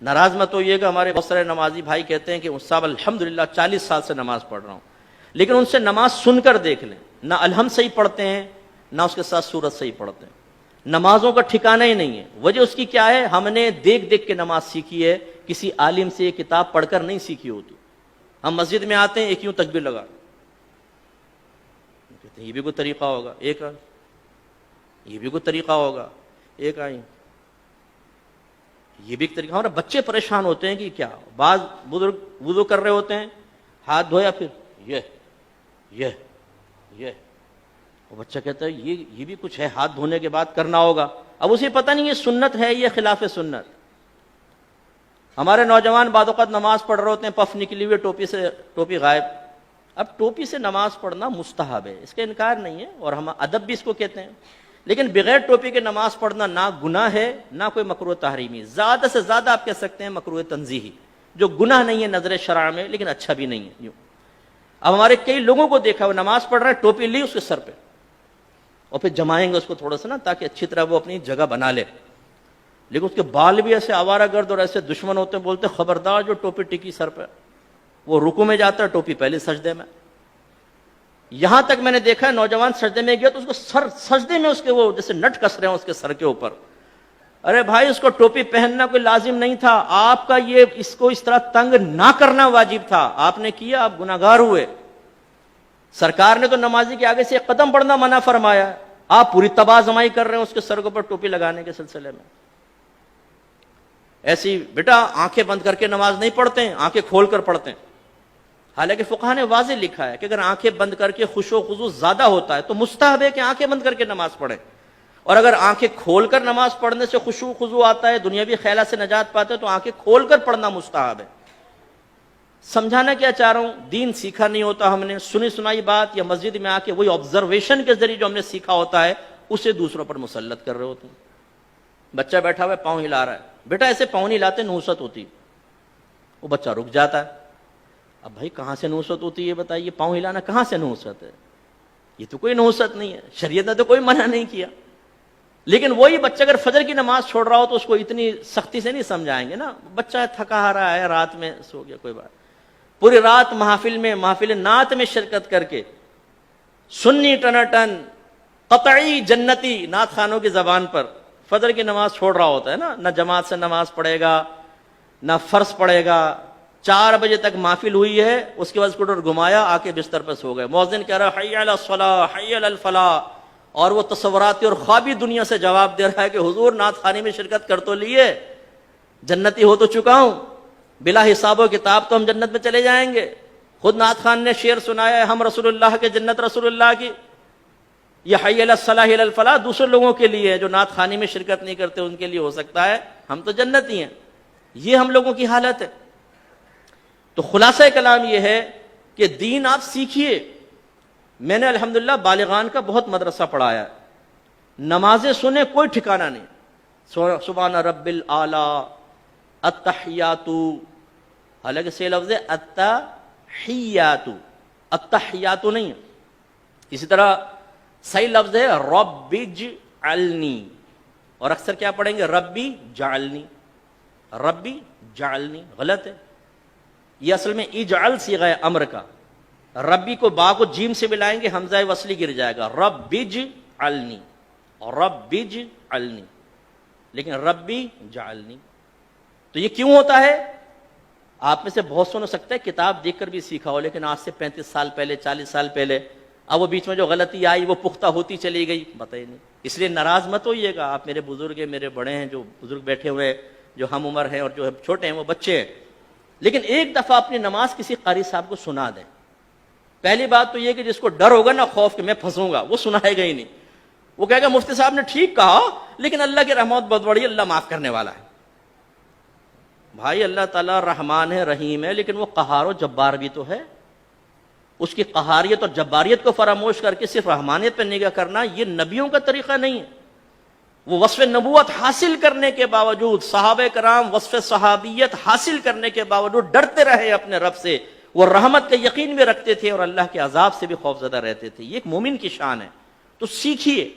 ناراض مت ہوئیے گا، ہمارے بہت سارے نمازی بھائی کہتے ہیں کہ صاحب الحمدللہ 40 سال سے نماز پڑھ رہا ہوں، لیکن ان سے نماز سن کر دیکھ لیں، نہ الحمد صحیح پڑھتے ہیں نہ اس کے ساتھ سورت صحیح پڑھتے ہیں، نمازوں کا ٹھکانہ ہی نہیں ہے۔ وجہ اس کی کیا ہے؟ ہم نے دیکھ دیکھ کے نماز سیکھی ہے، کسی عالم سے کتاب پڑھ کر نہیں سیکھی ہوتی۔ ہم مسجد میں آتے ہیں ایک یوں تکبیر لگا، کہتے ہیں یہ بھی کوئی طریقہ ہوگا، ایک یہ بھی کوئی طریقہ ہوگا، ایک آئی یہ بھی ایک طریقہ۔ ہمارے بچے پریشان ہوتے ہیں کہ کیا، بعض بزرگ وضو کر رہے ہوتے ہیں، ہاتھ دھویا پھر یہ وہ بچہ کہتا ہے یہ بھی کچھ ہے، ہاتھ دھونے کے بعد کرنا ہوگا۔ اب اسے پتہ نہیں یہ سنت ہے یہ خلاف سنت۔ ہمارے نوجوان بعض اوقات نماز پڑھ رہے ہوتے ہیں، پف نکلی ہوئی ٹوپی غائب۔ اب ٹوپی سے نماز پڑھنا مستحب ہے، اس کا انکار نہیں ہے، اور ہم ادب بھی اس کو کہتے ہیں، لیکن بغیر ٹوپی کے نماز پڑھنا نہ گناہ ہے نہ کوئی مکروہ تحریمی، زیادہ سے زیادہ آپ کہہ سکتے ہیں مکروہ تنزیہی، جو گناہ نہیں ہے نظر شرع میں لیکن اچھا بھی نہیں ہے یوں۔ اب ہمارے کئی لوگوں کو دیکھا وہ نماز پڑھ رہا ہے، ٹوپی لی اس کے سر پہ، اور پھر جمائیں گے اس کو تھوڑا سا نا تاکہ اچھی طرح وہ اپنی جگہ بنا لے، لیکن اس کے بال بھی ایسے آوارہ گرد اور ایسے دشمن ہوتے ہیں، بولتے خبردار جو ٹوپی ٹکی سر پہ، وہ رکوع میں جاتا ہے ٹوپی پہلے سجدے میں۔ یہاں تک میں نے دیکھا ہے نوجوان سجدے میں گیا تو اس کو سجدے میں اس کے وہ جیسے نٹ کس رہے ہیں اس کے سر کے اوپر۔ ارے بھائی اس کو ٹوپی پہننا کوئی لازم نہیں تھا، آپ کا یہ اس کو اس طرح تنگ نہ کرنا واجب تھا، آپ نے کیا، آپ گناہگار ہوئے۔ سرکار نے تو نمازی کے آگے سے ایک قدم بڑھنا منع فرمایا، آپ پوری تباہ زمائی کر رہے ہیں اس کے سر کے اوپر ٹوپی لگانے کے سلسلے میں۔ ایسی بیٹا آنکھیں بند کر کے نماز نہیں پڑھتے ہیں، آنکھیں کھول کر پڑھتے ہیں۔ حالانکہ فقہ نے واضح لکھا ہے کہ اگر آنکھیں بند کر کے خشوع و خضوع زیادہ ہوتا ہے تو مستحب ہے کہ آنکھیں بند کر کے نماز پڑھیں، اور اگر آنکھیں کھول کر نماز پڑھنے سے خشوع و خضوع آتا ہے، دنیاوی خیالات سے نجات پاتے ہیں، تو آنکھیں کھول کر پڑھنا مستحب ہے۔ سمجھانا کیا چاہ رہا ہوں، دین سیکھا نہیں ہوتا ہم نے، سنی سنائی بات یا مسجد میں آ کے وہی آبزرویشن کے ذریعے جو ہم نے سیکھا ہوتا ہے اسے دوسروں پر مسلط کر رہے ہوتے ہیں۔ بچہ بیٹھا ہوا ہے پاؤں ہلا رہا ہے، بیٹا ایسے پاؤں نہیں ہلاتے، نحوست ہوتی، وہ بچہ رک جاتا ہے۔ اب بھائی کہاں سے نحوست ہوتی ہے یہ بتائیے، پاؤں ہلانا کہاں سے نحوست ہے؟ یہ تو کوئی نحوست نہیں ہے، شریعت نے تو کوئی منع نہیں کیا۔ لیکن وہی بچہ اگر فجر کی نماز چھوڑ رہا ہو تو اس کو اتنی سختی سے نہیں سمجھائیں گے نا، بچہ تھکا آ رہا ہے، رات میں سو گیا، کوئی بات، پوری رات محافل نعت میں شرکت کر کے سنی ٹناٹن قطعی جنتی نعت خانوں کی زبان پر فجر کی نماز چھوڑ رہا ہوتا ہے نا، نہ جماعت سے نماز پڑھے گا نہ فرض پڑھے گا، 4 بجے تک محفل ہوئی ہے، اس کے بعد اسکوٹر گھمایا، آ کے بستر پر سو گئے، مؤذن کہہ رہا ہے حی علی الصلاۃ حی علی الفلاح، اور وہ تصوراتی اور خوابی دنیا سے جواب دے رہا ہے کہ حضور نعت خوانی میں شرکت کر تو لیے، جنتی ہو تو چکا ہوں، بلا حساب و کتاب تو ہم جنت میں چلے جائیں گے۔ خود نعت خان نے شعر سنایا ہے، ہم رسول اللہ کے جنت رسول اللہ کی، یہ حی علی الصلاح حی علی الفلاح دوسرے لوگوں کے لیے ہے، جو نعت خوانی میں شرکت نہیں کرتے ان کے لیے ہو سکتا ہے، ہم تو جنتی ہیں۔ یہ ہم لوگوں کی حالت ہے۔ تو خلاصہ کلام یہ ہے کہ دین آپ سیکھیے۔ میں نے الحمدللہ بالغان کا بہت مدرسہ پڑھایا، نمازیں سنیں کوئی ٹھکانہ نہیں، سبحان رب الاعلی، التحیات، حالانکہ صحیح لفظ ہے التحیات، التحیات نہیں ہے۔ اسی طرح صحیح لفظ ہے رب اجعلنی، اور اکثر کیا پڑھیں گے ربی جعلنی، ربی جعلنی، غلط ہے۔ یہ اصل میں اجعل صیغہ امر کا، ربی کو با کو جیم سے ملائیں گے حمزہ وصلی گر جائے گا، رب اجعلنی، رب اجعلنی، لیکن ربی جعلنی۔ تو یہ کیوں ہوتا ہے؟ آپ میں سے بہت سو ہو سکتا ہے کتاب دیکھ کر بھی سیکھا ہو، لیکن آج سے 35 سال پہلے 40 سال پہلے، اب وہ بیچ میں جو غلطی آئی وہ پختہ ہوتی چلی گئی، بتائیے نہیں۔ اس لیے ناراض مت ہوئیے گا، آپ میرے بزرگ ہیں، میرے بڑے ہیں، جو بزرگ بیٹھے ہوئے جو ہم عمر ہیں اور جو چھوٹے ہیں وہ بچے ہیں، لیکن ایک دفعہ اپنی نماز کسی قاری صاحب کو سنا دیں۔ پہلی بات تو یہ کہ جس کو ڈر ہوگا نا، خوف کہ میں پھنسوں گا، وہ سنائے گا ہی نہیں، وہ کہے گا مفتی صاحب نے ٹھیک کہا لیکن اللہ کی رحمت بہت بڑی، اللہ معاف کرنے والا ہے۔ بھائی اللہ تعالیٰ رحمان ہے، رحیم ہے، لیکن وہ قہار و جبار بھی تو ہے۔ اس کی قہاریت اور جباریت کو فراموش کر کے صرف رحمانیت پہ نگاہ کرنا یہ نبیوں کا طریقہ نہیں ہے۔ وہ وصف نبوت حاصل کرنے کے باوجود، صحابہ کرام وصف صحابیت حاصل کرنے کے باوجود ڈرتے رہے اپنے رب سے، وہ رحمت کا یقین بھی رکھتے تھے اور اللہ کے عذاب سے بھی خوفزدہ رہتے تھے۔ یہ ایک مومن کی شان ہے، تو سیکھیے۔